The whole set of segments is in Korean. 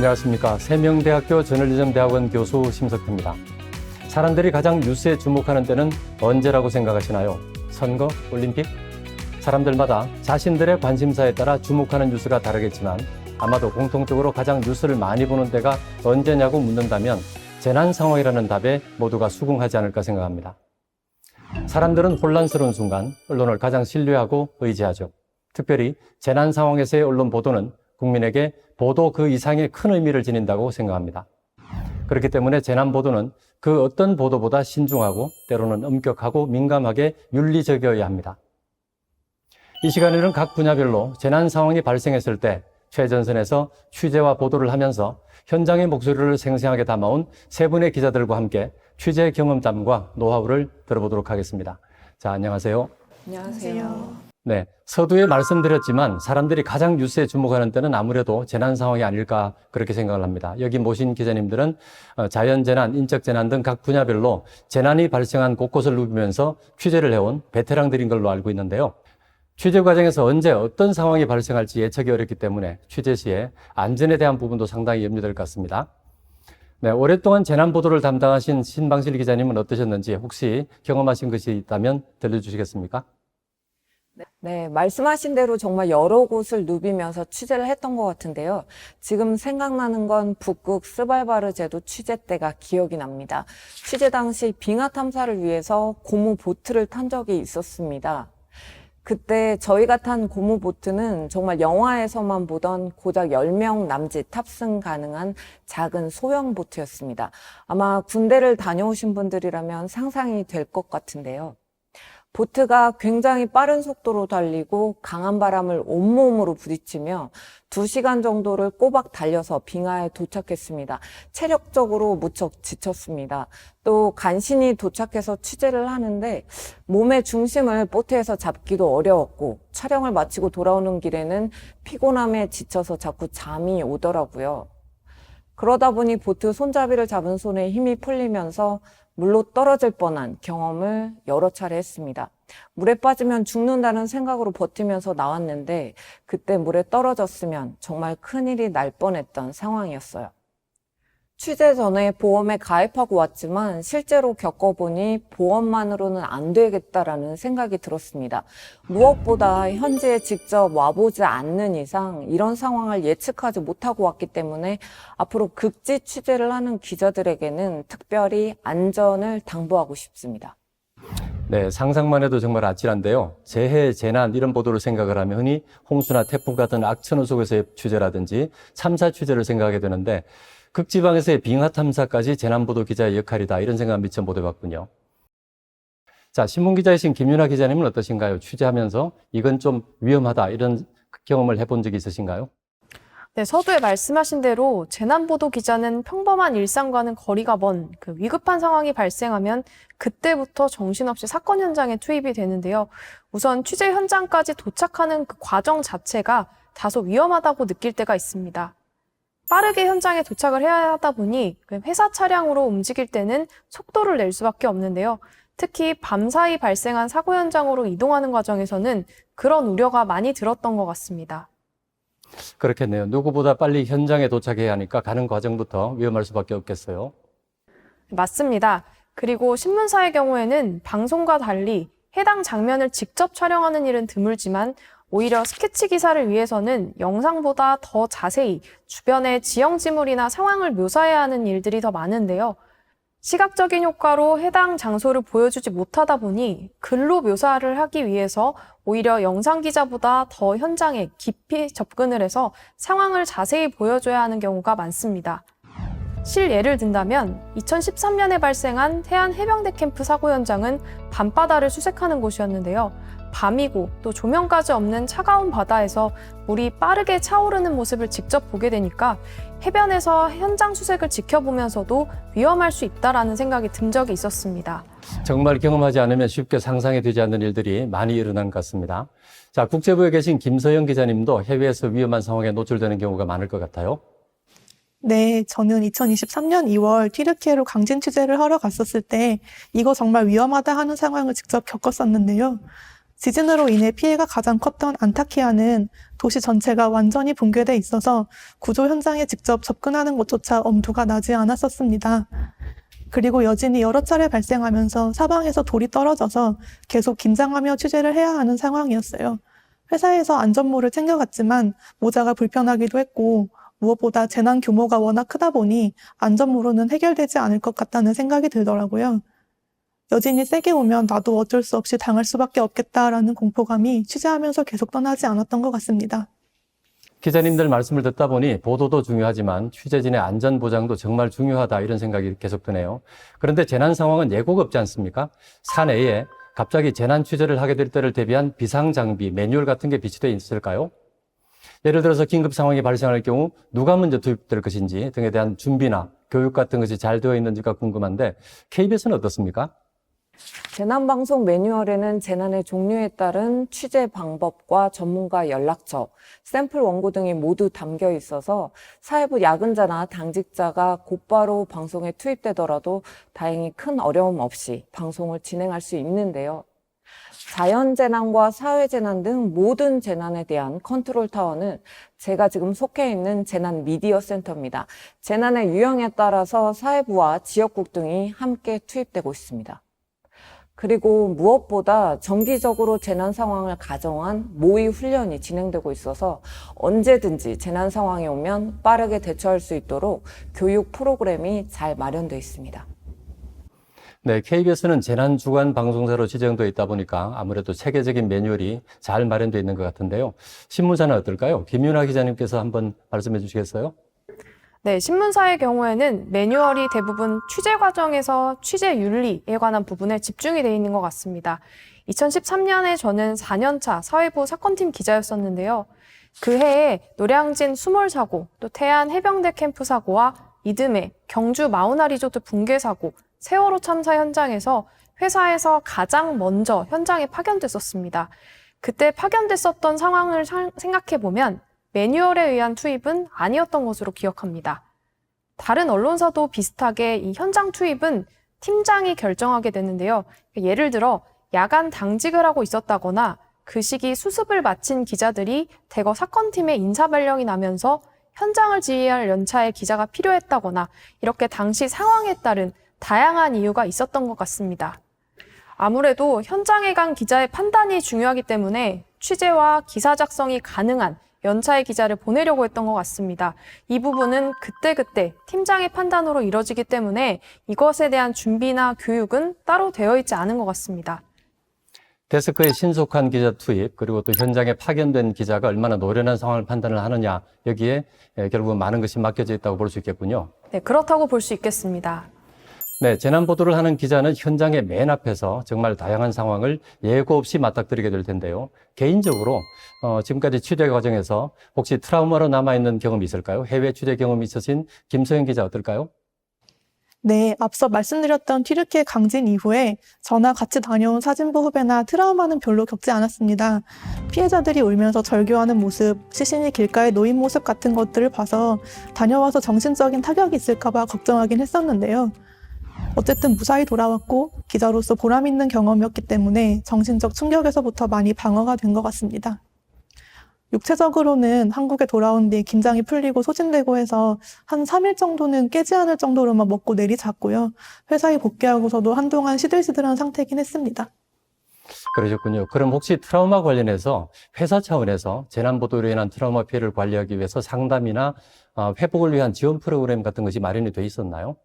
안녕하십니까. 세명대학교 저널리즘대학원 교수 심석태입니다. 사람들이 가장 뉴스에 주목하는 때는 언제라고 생각하시나요? 선거? 올림픽? 사람들마다 자신들의 관심사에 따라 주목하는 뉴스가 다르겠지만 아마도 공통적으로 가장 뉴스를 많이 보는 때가 언제냐고 묻는다면 재난 상황이라는 답에 모두가 수긍하지 않을까 생각합니다. 사람들은 혼란스러운 순간 언론을 가장 신뢰하고 의지하죠. 특별히 재난 상황에서의 언론 보도는 국민에게 보도 그 이상의 큰 의미를 지닌다고 생각합니다. 그렇기 때문에 재난 보도는 그 어떤 보도보다 신중하고 때로는 엄격하고 민감하게 윤리적이어야 합니다. 이 시간에는 각 분야별로 재난 상황이 발생했을 때 최전선에서 취재와 보도를 하면서 현장의 목소리를 생생하게 담아온 세 분의 기자들과 함께 취재 경험담과 노하우를 들어보도록 하겠습니다. 자, 안녕하세요. 안녕하세요. 네, 서두에 말씀드렸지만 사람들이 가장 뉴스에 주목하는 때는 아무래도 재난 상황이 아닐까 그렇게 생각을 합니다. 여기 모신 기자님들은 자연재난, 인적재난 등 각 분야별로 재난이 발생한 곳곳을 누비면서 취재를 해온 베테랑들인 걸로 알고 있는데요. 취재 과정에서 언제 어떤 상황이 발생할지 예측이 어렵기 때문에 취재 시에 안전에 대한 부분도 상당히 염려될 것 같습니다. 네, 오랫동안 재난 보도를 담당하신 신방실 기자님은 어떠셨는지 혹시 경험하신 것이 있다면 들려주시겠습니까? 네, 말씀하신 대로 정말 여러 곳을 누비면서 취재를 했던 것 같은데요. 지금 생각나는 건 북극 스발바르 제도 취재 때가 기억이 납니다. 취재 당시 빙하 탐사를 위해서 고무 보트를 탄 적이 있었습니다. 그때 저희가 탄 고무 보트는 정말 영화에서만 보던 고작 10명 남짓 탑승 가능한 작은 소형 보트였습니다. 아마 군대를 다녀오신 분들이라면 상상이 될 것 같은데요. 보트가 굉장히 빠른 속도로 달리고 강한 바람을 온몸으로 부딪히며 2시간 정도를 꼬박 달려서 빙하에 도착했습니다. 체력적으로 무척 지쳤습니다. 또 간신히 도착해서 취재를 하는데 몸의 중심을 보트에서 잡기도 어려웠고 촬영을 마치고 돌아오는 길에는 피곤함에 지쳐서 자꾸 잠이 오더라고요. 그러다 보니 보트 손잡이를 잡은 손에 힘이 풀리면서 물로 떨어질 뻔한 경험을 여러 차례 했습니다. 물에 빠지면 죽는다는 생각으로 버티면서 나왔는데 그때 물에 떨어졌으면 정말 큰일이 날 뻔했던 상황이었어요. 취재 전에 보험에 가입하고 왔지만 실제로 겪어보니 보험만으로는 안 되겠다라는 생각이 들었습니다. 무엇보다 현지에 직접 와보지 않는 이상 이런 상황을 예측하지 못하고 왔기 때문에 앞으로 극지 취재를 하는 기자들에게는 특별히 안전을 당부하고 싶습니다. 네, 상상만 해도 정말 아찔한데요. 재해, 재난 이런 보도를 생각을 하면 흔히 홍수나 태풍 같은 악천후 속에서의 취재라든지 참사 취재를 생각하게 되는데 극지방에서의 빙하 탐사까지 재난보도 기자의 역할이다 이런 생각 미처 못 해봤군요. 자, 신문기자이신 김윤아 기자님은 어떠신가요? 취재하면서 이건 좀 위험하다 이런 경험을 해본 적이 있으신가요? 네, 서두에 말씀하신 대로 재난보도 기자는 평범한 일상과는 거리가 먼 그 위급한 상황이 발생하면 그때부터 정신없이 사건 현장에 투입이 되는데요. 우선 취재 현장까지 도착하는 그 과정 자체가 다소 위험하다고 느낄 때가 있습니다. 빠르게 현장에 도착을 해야 하다 보니 회사 차량으로 움직일 때는 속도를 낼 수밖에 없는데요. 특히 밤사이 발생한 사고 현장으로 이동하는 과정에서는 그런 우려가 많이 들었던 것 같습니다. 그렇겠네요. 누구보다 빨리 현장에 도착해야 하니까 가는 과정부터 위험할 수밖에 없겠어요. 맞습니다. 그리고 신문사의 경우에는 방송과 달리 해당 장면을 직접 촬영하는 일은 드물지만 오히려 스케치 기사를 위해서는 영상보다 더 자세히 주변의 지형지물이나 상황을 묘사해야 하는 일들이 더 많은데요. 시각적인 효과로 해당 장소를 보여주지 못하다 보니 글로 묘사를 하기 위해서 오히려 영상 기자보다 더 현장에 깊이 접근을 해서 상황을 자세히 보여줘야 하는 경우가 많습니다. 실예를 든다면 2013년에 발생한 태안 해병대 캠프 사고 현장은 밤바다를 수색하는 곳이었는데요. 밤이고 또 조명까지 없는 차가운 바다에서 물이 빠르게 차오르는 모습을 직접 보게 되니까 해변에서 현장 수색을 지켜보면서도 위험할 수 있다라는 생각이 든 적이 있었습니다. 정말 경험하지 않으면 쉽게 상상이 되지 않는 일들이 많이 일어난 것 같습니다. 자, 국제부에 계신 김서영 기자님도 해외에서 위험한 상황에 노출되는 경우가 많을 것 같아요. 네, 저는 2023년 2월 튀르키예로 강진 취재를 하러 갔었을 때 이거 정말 위험하다 하는 상황을 직접 겪었었는데요. 지진으로 인해 피해가 가장 컸던 안타키아는 도시 전체가 완전히 붕괴돼 있어서 구조 현장에 직접 접근하는 것조차 엄두가 나지 않았었습니다. 그리고 여진이 여러 차례 발생하면서 사방에서 돌이 떨어져서 계속 긴장하며 취재를 해야 하는 상황이었어요. 회사에서 안전모를 챙겨갔지만 모자가 불편하기도 했고 무엇보다 재난 규모가 워낙 크다 보니 안전모로는 해결되지 않을 것 같다는 생각이 들더라고요. 여진이 세게 오면 나도 어쩔 수 없이 당할 수밖에 없겠다라는 공포감이 취재하면서 계속 떠나지 않았던 것 같습니다. 기자님들 말씀을 듣다 보니 보도도 중요하지만 취재진의 안전 보장도 정말 중요하다 이런 생각이 계속 드네요. 그런데 재난 상황은 예고가 없지 않습니까? 사내에 갑자기 재난 취재를 하게 될 때를 대비한 비상장비, 매뉴얼 같은 게 비치되어 있을까요? 예를 들어서 긴급 상황이 발생할 경우 누가 먼저 투입될 것인지 등에 대한 준비나 교육 같은 것이 잘 되어 있는지가 궁금한데 KBS는 어떻습니까? 재난방송 매뉴얼에는 재난의 종류에 따른 취재 방법과 전문가 연락처, 샘플 원고 등이 모두 담겨 있어서 사회부 야근자나 당직자가 곧바로 방송에 투입되더라도 다행히 큰 어려움 없이 방송을 진행할 수 있는데요. 자연재난과 사회재난 등 모든 재난에 대한 컨트롤 타워는 제가 지금 속해 있는 재난 미디어 센터입니다. 재난의 유형에 따라서 사회부와 지역국 등이 함께 투입되고 있습니다. 그리고 무엇보다 정기적으로 재난 상황을 가정한 모의 훈련이 진행되고 있어서 언제든지 재난 상황이 오면 빠르게 대처할 수 있도록 교육 프로그램이 잘 마련되어 있습니다. 네, KBS는 재난주간 방송사로 지정되어 있다 보니까 아무래도 체계적인 매뉴얼이 잘 마련되어 있는 것 같은데요. 신문사는 어떨까요? 김윤아 기자님께서 한번 말씀해 주시겠어요? 네, 신문사의 경우에는 매뉴얼이 대부분 취재 과정에서 취재 윤리에 관한 부분에 집중이 되어 있는 것 같습니다. 2013년에 저는 4년차 사회부 사건팀 기자였었는데요. 그 해에 노량진 수몰 사고, 또 태안 해병대 캠프 사고와 이듬해 경주 마우나 리조트 붕괴 사고, 세월호 참사 현장에서 회사에서 가장 먼저 현장에 파견됐었습니다. 그때 파견됐었던 상황을 생각해보면 매뉴얼에 의한 투입은 아니었던 것으로 기억합니다. 다른 언론사도 비슷하게 이 현장 투입은 팀장이 결정하게 되는데요. 예를 들어 야간 당직을 하고 있었다거나 그 시기 수습을 마친 기자들이 대거 사건팀에 인사발령이 나면서 현장을 지휘할 연차에 기자가 필요했다거나 이렇게 당시 상황에 따른 다양한 이유가 있었던 것 같습니다. 아무래도 현장에 간 기자의 판단이 중요하기 때문에 취재와 기사 작성이 가능한 연차의 기자를 보내려고 했던 것 같습니다. 이 부분은 그때그때 팀장의 판단으로 이뤄지기 때문에 이것에 대한 준비나 교육은 따로 되어 있지 않은 것 같습니다. 데스크에 신속한 기자 투입, 그리고 또 현장에 파견된 기자가 얼마나 노련한 상황을 판단을 하느냐, 여기에 결국은 많은 것이 맡겨져 있다고 볼 수 있겠군요. 네, 그렇다고 볼 수 있겠습니다. 네, 재난 보도를 하는 기자는 현장의 맨 앞에서 정말 다양한 상황을 예고 없이 맞닥뜨리게 될 텐데요. 개인적으로 지금까지 취재 과정에서 혹시 트라우마로 남아있는 경험이 있을까요? 해외 취재 경험이 있으신 김소영 기자 어떨까요? 네, 앞서 말씀드렸던 튀르키예 강진 이후에 저나 같이 다녀온 사진부 후배나 트라우마는 별로 겪지 않았습니다. 피해자들이 울면서 절규하는 모습, 시신이 길가에 놓인 모습 같은 것들을 봐서 다녀와서 정신적인 타격이 있을까 봐 걱정하긴 했었는데요. 어쨌든 무사히 돌아왔고 기자로서 보람 있는 경험이었기 때문에 정신적 충격에서부터 많이 방어가 된 것 같습니다. 육체적으로는 한국에 돌아온 뒤 긴장이 풀리고 소진되고 해서 한 3일 정도는 깨지 않을 정도로만 먹고 내리잤고요. 회사에 복귀하고서도 한동안 시들시들한 상태이긴 했습니다. 그러셨군요. 그럼 혹시 트라우마 관련해서 회사 차원에서 재난 보도로 인한 트라우마 피해를 관리하기 위해서 상담이나 회복을 위한 지원 프로그램 같은 것이 마련이 돼 있었나요?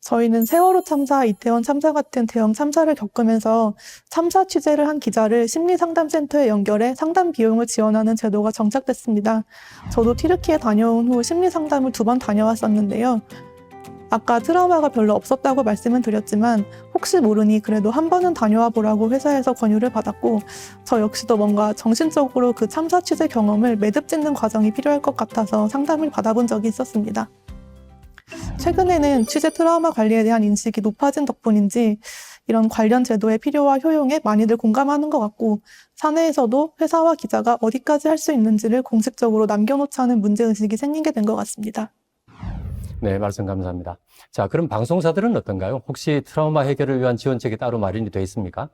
저희는 세월호 참사, 이태원 참사 같은 대형 참사를 겪으면서 참사 취재를 한 기자를 심리상담센터에 연결해 상담 비용을 지원하는 제도가 정착됐습니다. 저도 튀르키예 다녀온 후 심리상담을 2번 다녀왔었는데요. 아까 트라우마가 별로 없었다고 말씀은 드렸지만 혹시 모르니 그래도 한 번은 다녀와 보라고 회사에서 권유를 받았고 저 역시도 뭔가 정신적으로 그 참사 취재 경험을 매듭 짓는 과정이 필요할 것 같아서 상담을 받아본 적이 있었습니다. 최근에는 취재 트라우마 관리에 대한 인식이 높아진 덕분인지 이런 관련 제도의 필요와 효용에 많이들 공감하는 것 같고 사내에서도 회사와 기자가 어디까지 할 수 있는지를 공식적으로 남겨놓자는 문제의식이 생기게 된 것 같습니다. 네, 말씀 감사합니다. 자, 그럼 방송사들은 어떤가요? 혹시 트라우마 해결을 위한 지원책이 따로 마련이 돼 있습니까?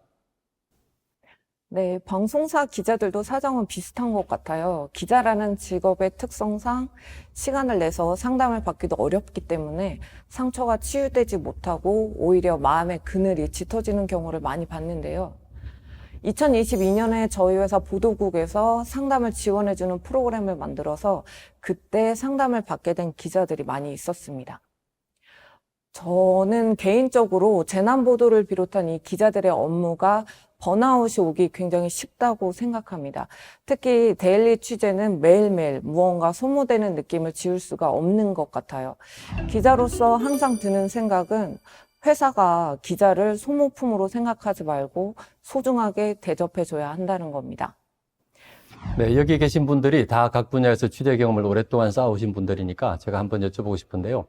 네, 방송사 기자들도 사정은 비슷한 것 같아요. 기자라는 직업의 특성상 시간을 내서 상담을 받기도 어렵기 때문에 상처가 치유되지 못하고 오히려 마음의 그늘이 짙어지는 경우를 많이 봤는데요. 2022년에 저희 회사 보도국에서 상담을 지원해주는 프로그램을 만들어서 그때 상담을 받게 된 기자들이 많이 있었습니다. 저는 개인적으로 재난보도를 비롯한 이 기자들의 업무가 번아웃이 오기 굉장히 쉽다고 생각합니다. 특히 데일리 취재는 매일매일 무언가 소모되는 느낌을 지울 수가 없는 것 같아요. 기자로서 항상 드는 생각은 회사가 기자를 소모품으로 생각하지 말고 소중하게 대접해줘야 한다는 겁니다. 네, 여기 계신 분들이 다 각 분야에서 취재 경험을 오랫동안 쌓아오신 분들이니까 제가 한번 여쭤보고 싶은데요.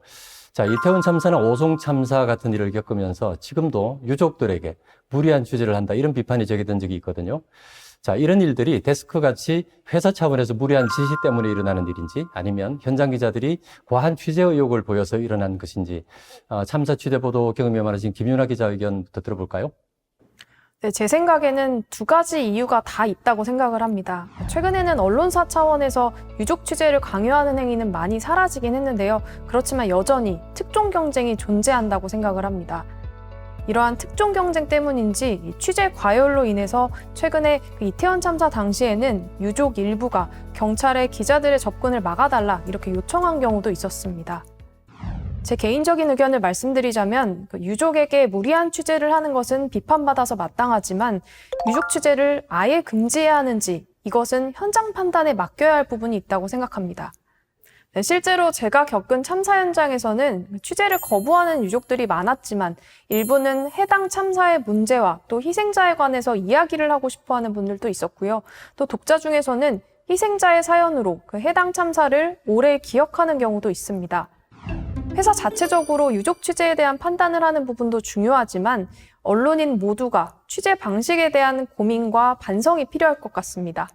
자, 이태원 참사나 오송 참사 같은 일을 겪으면서 지금도 유족들에게 무리한 취재를 한다, 이런 비판이 제기된 적이 있거든요. 자, 이런 일들이 데스크같이 회사 차원에서 무리한 지시 때문에 일어나는 일인지, 아니면 현장 기자들이 과한 취재 의욕을 보여서 일어난 것인지, 참사 취재 보도 경험이 많으신 김윤아 기자 의견부터 들어볼까요? 네, 제 생각에는 두 가지 이유가 다 있다고 생각을 합니다. 최근에는 언론사 차원에서 유족 취재를 강요하는 행위는 많이 사라지긴 했는데요. 그렇지만 여전히 특종 경쟁이 존재한다고 생각을 합니다. 이러한 특종 경쟁 때문인지 이 취재 과열로 인해서 최근에 이태원 참사 당시에는 유족 일부가 경찰에 기자들의 접근을 막아달라 이렇게 요청한 경우도 있었습니다. 제 개인적인 의견을 말씀드리자면 유족에게 무리한 취재를 하는 것은 비판받아서 마땅하지만 유족 취재를 아예 금지해야 하는지 이것은 현장 판단에 맡겨야 할 부분이 있다고 생각합니다. 네, 실제로 제가 겪은 참사 현장에서는 취재를 거부하는 유족들이 많았지만 일부는 해당 참사의 문제와 또 희생자에 관해서 이야기를 하고 싶어하는 분들도 있었고요. 또 독자 중에서는 희생자의 사연으로 그 해당 참사를 오래 기억하는 경우도 있습니다. 회사 자체적으로 유족 취재에 대한 판단을 하는 부분도 중요하지만 언론인 모두가 취재 방식에 대한 고민과 반성이 필요할 것 같습니다.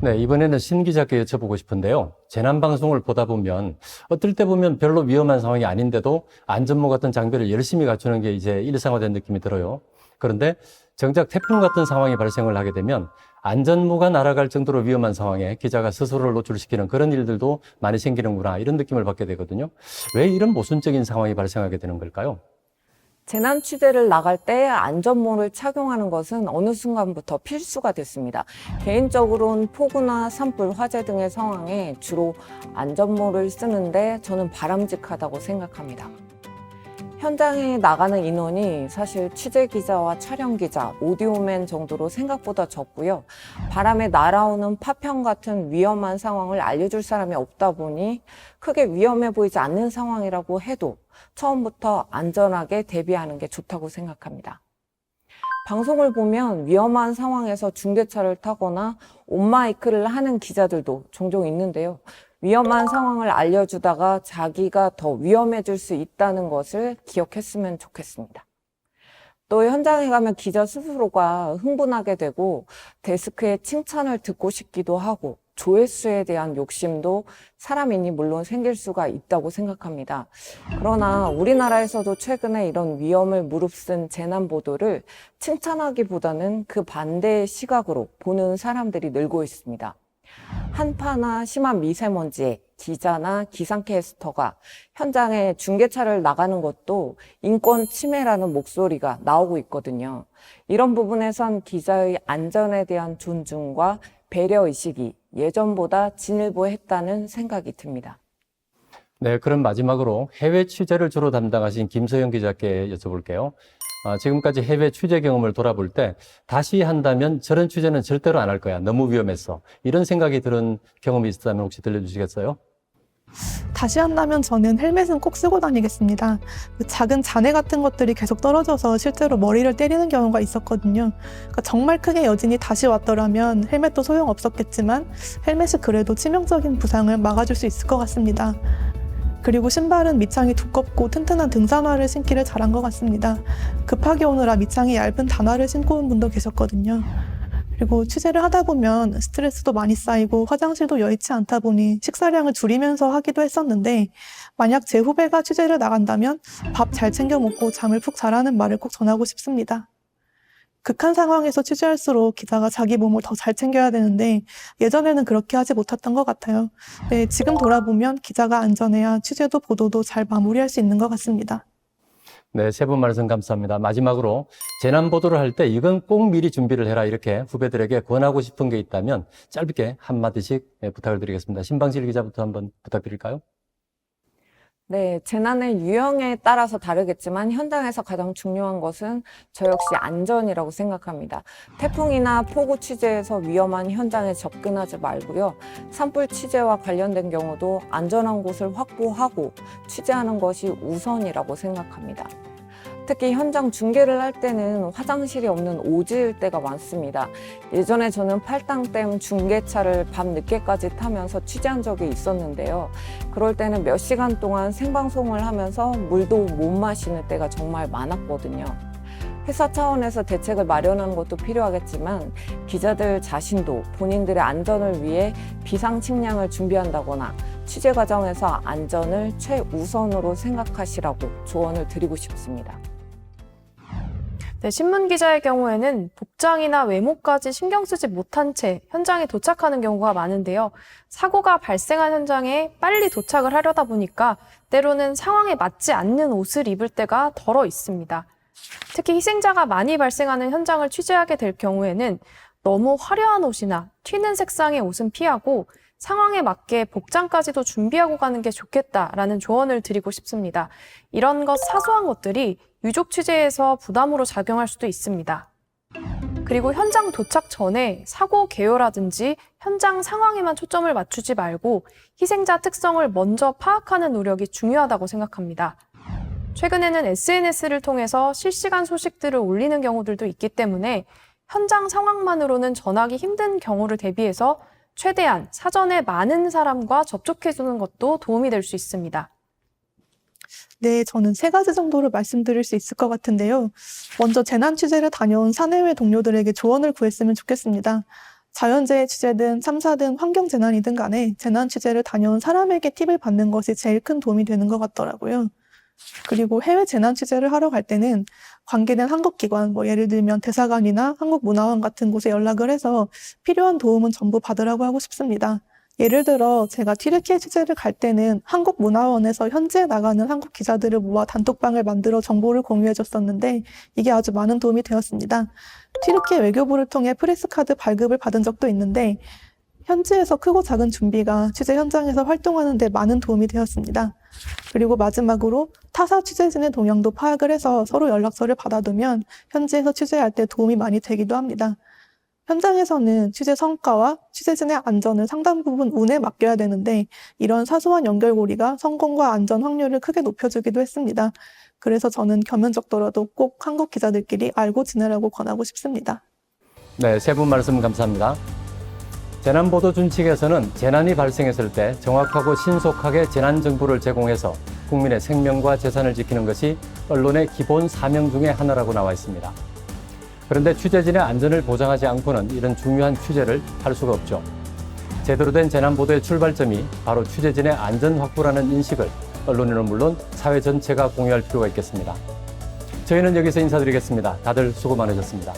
네, 이번에는 신 기자께 여쭤보고 싶은데요. 재난방송을 보다 보면 어떨 때 보면 별로 위험한 상황이 아닌데도 안전모 같은 장비를 열심히 갖추는 게 이제 일상화된 느낌이 들어요. 그런데 정작 태풍 같은 상황이 발생을 하게 되면 안전모가 날아갈 정도로 위험한 상황에 기자가 스스로를 노출시키는 그런 일들도 많이 생기는구나, 이런 느낌을 받게 되거든요. 왜 이런 모순적인 상황이 발생하게 되는 걸까요? 재난 취재를 나갈 때 안전모를 착용하는 것은 어느 순간부터 필수가 됐습니다. 개인적으로는 폭우나 산불, 화재 등의 상황에 주로 안전모를 쓰는데 저는 바람직하다고 생각합니다. 현장에 나가는 인원이 사실 취재기자와 촬영기자, 오디오맨 정도로 생각보다 적고요. 바람에 날아오는 파편 같은 위험한 상황을 알려줄 사람이 없다 보니 크게 위험해 보이지 않는 상황이라고 해도 처음부터 안전하게 대비하는 게 좋다고 생각합니다. 방송을 보면 위험한 상황에서 중계차를 타거나 온마이크를 하는 기자들도 종종 있는데요. 위험한 상황을 알려주다가 자기가 더 위험해질 수 있다는 것을 기억했으면 좋겠습니다. 또 현장에 가면 기자 스스로가 흥분하게 되고 데스크의 칭찬을 듣고 싶기도 하고 조회수에 대한 욕심도 사람이니 물론 생길 수가 있다고 생각합니다. 그러나 우리나라에서도 최근에 이런 위험을 무릅쓴 재난 보도를 칭찬하기보다는 그 반대의 시각으로 보는 사람들이 늘고 있습니다. 한파나 심한 미세먼지에 기자나 기상캐스터가 현장에 중계차를 나가는 것도 인권 침해라는 목소리가 나오고 있거든요. 이런 부분에선 기자의 안전에 대한 존중과 배려의식이 예전보다 진일보했다는 생각이 듭니다. 네, 그럼 마지막으로 해외 취재를 주로 담당하신 김서영 기자께 여쭤볼게요. 지금까지 해외 취재 경험을 돌아볼 때 다시 한다면 저런 취재는 절대로 안 할 거야, 너무 위험했어, 이런 생각이 드는 경험이 있었다면 혹시 들려주시겠어요? 다시 한다면 저는 헬멧은 꼭 쓰고 다니겠습니다. 그 작은 잔해 같은 것들이 계속 떨어져서 실제로 머리를 때리는 경우가 있었거든요. 그러니까 정말 크게 여진이 다시 왔더라면 헬멧도 소용없었겠지만 헬멧이 그래도 치명적인 부상을 막아줄 수 있을 것 같습니다. 그리고 신발은 밑창이 두껍고 튼튼한 등산화를 신기를 잘한 것 같습니다. 급하게 오느라 밑창이 얇은 단화를 신고 온 분도 계셨거든요. 그리고 취재를 하다 보면 스트레스도 많이 쌓이고 화장실도 여의치 않다 보니 식사량을 줄이면서 하기도 했었는데 만약 제 후배가 취재를 나간다면 밥 잘 챙겨 먹고 잠을 푹 자라는 말을 꼭 전하고 싶습니다. 극한 상황에서 취재할수록 기자가 자기 몸을 더 잘 챙겨야 되는데 예전에는 그렇게 하지 못했던 것 같아요. 네, 지금 돌아보면 기자가 안전해야 취재도 보도도 잘 마무리할 수 있는 것 같습니다. 네, 세 분 말씀 감사합니다. 마지막으로 재난 보도를 할 때 이건 꼭 미리 준비를 해라 이렇게 후배들에게 권하고 싶은 게 있다면 짧게 한마디씩 부탁을 드리겠습니다. 신방실 기자부터 한번 부탁드릴까요? 네, 재난의 유형에 따라서 다르겠지만 현장에서 가장 중요한 것은 저 역시 안전이라고 생각합니다. 태풍이나 폭우 취재에서 위험한 현장에 접근하지 말고요. 산불 취재와 관련된 경우도 안전한 곳을 확보하고 취재하는 것이 우선이라고 생각합니다. 특히 현장 중계를 할 때는 화장실이 없는 오지일 때가 많습니다. 예전에 저는 팔당댐 중계차를 밤늦게까지 타면서 취재한 적이 있었는데요. 그럴 때는 몇 시간 동안 생방송을 하면서 물도 못 마시는 때가 정말 많았거든요. 회사 차원에서 대책을 마련하는 것도 필요하겠지만 기자들 자신도 본인들의 안전을 위해 비상 식량을 준비한다거나 취재 과정에서 안전을 최우선으로 생각하시라고 조언을 드리고 싶습니다. 네, 신문 기자의 경우에는 복장이나 외모까지 신경 쓰지 못한 채 현장에 도착하는 경우가 많은데요. 사고가 발생한 현장에 빨리 도착을 하려다 보니까 때로는 상황에 맞지 않는 옷을 입을 때가 덜어 있습니다. 특히 희생자가 많이 발생하는 현장을 취재하게 될 경우에는 너무 화려한 옷이나 튀는 색상의 옷은 피하고 상황에 맞게 복장까지도 준비하고 가는 게 좋겠다라는 조언을 드리고 싶습니다. 이런 사소한 것들이 유족 취재에서 부담으로 작용할 수도 있습니다. 그리고 현장 도착 전에 사고 개요라든지 현장 상황에만 초점을 맞추지 말고 희생자 특성을 먼저 파악하는 노력이 중요하다고 생각합니다. 최근에는 SNS를 통해서 실시간 소식들을 올리는 경우들도 있기 때문에 현장 상황만으로는 전하기 힘든 경우를 대비해서 최대한 사전에 많은 사람과 접촉해주는 것도 도움이 될 수 있습니다. 네, 저는 3가지 정도를 말씀드릴 수 있을 것 같은데요. 먼저 재난 취재를 다녀온 사내외 동료들에게 조언을 구했으면 좋겠습니다. 자연재해 취재든 참사든 환경재난이든 간에 재난 취재를 다녀온 사람에게 팁을 받는 것이 제일 큰 도움이 되는 것 같더라고요. 그리고 해외 재난 취재를 하러 갈 때는 관계된 한국기관, 예를 들면 대사관이나 한국문화원 같은 곳에 연락을 해서 필요한 도움은 전부 받으라고 하고 싶습니다. 예를 들어 제가 튀르키예 취재를 갈 때는 한국문화원에서 현지에 나가는 한국 기자들을 모아 단톡방을 만들어 정보를 공유해 줬었는데 이게 아주 많은 도움이 되었습니다. 튀르키예 외교부를 통해 프레스카드 발급을 받은 적도 있는데 현지에서 크고 작은 준비가 취재 현장에서 활동하는 데 많은 도움이 되었습니다. 그리고 마지막으로 타사 취재진의 동향도 파악을 해서 서로 연락처를 받아두면 현지에서 취재할 때 도움이 많이 되기도 합니다. 현장에서는 취재 성과와 취재진의 안전을 상당 부분 운에 맡겨야 되는데 이런 사소한 연결고리가 성공과 안전 확률을 크게 높여주기도 했습니다. 그래서 저는 겸연쩍더라도 꼭 한국 기자들끼리 알고 지내라고 권하고 싶습니다. 네, 세 분 말씀 감사합니다. 재난보도준 측에서는 재난이 발생했을 때 정확하고 신속하게 재난정보를 제공해서 국민의 생명과 재산을 지키는 것이 언론의 기본 사명 중에 하나라고 나와 있습니다. 그런데 취재진의 안전을 보장하지 않고는 이런 중요한 취재를 할 수가 없죠. 제대로 된 재난보도의 출발점이 바로 취재진의 안전 확보라는 인식을 언론인은 물론 사회 전체가 공유할 필요가 있겠습니다. 저희는 여기서 인사드리겠습니다. 다들 수고 많으셨습니다.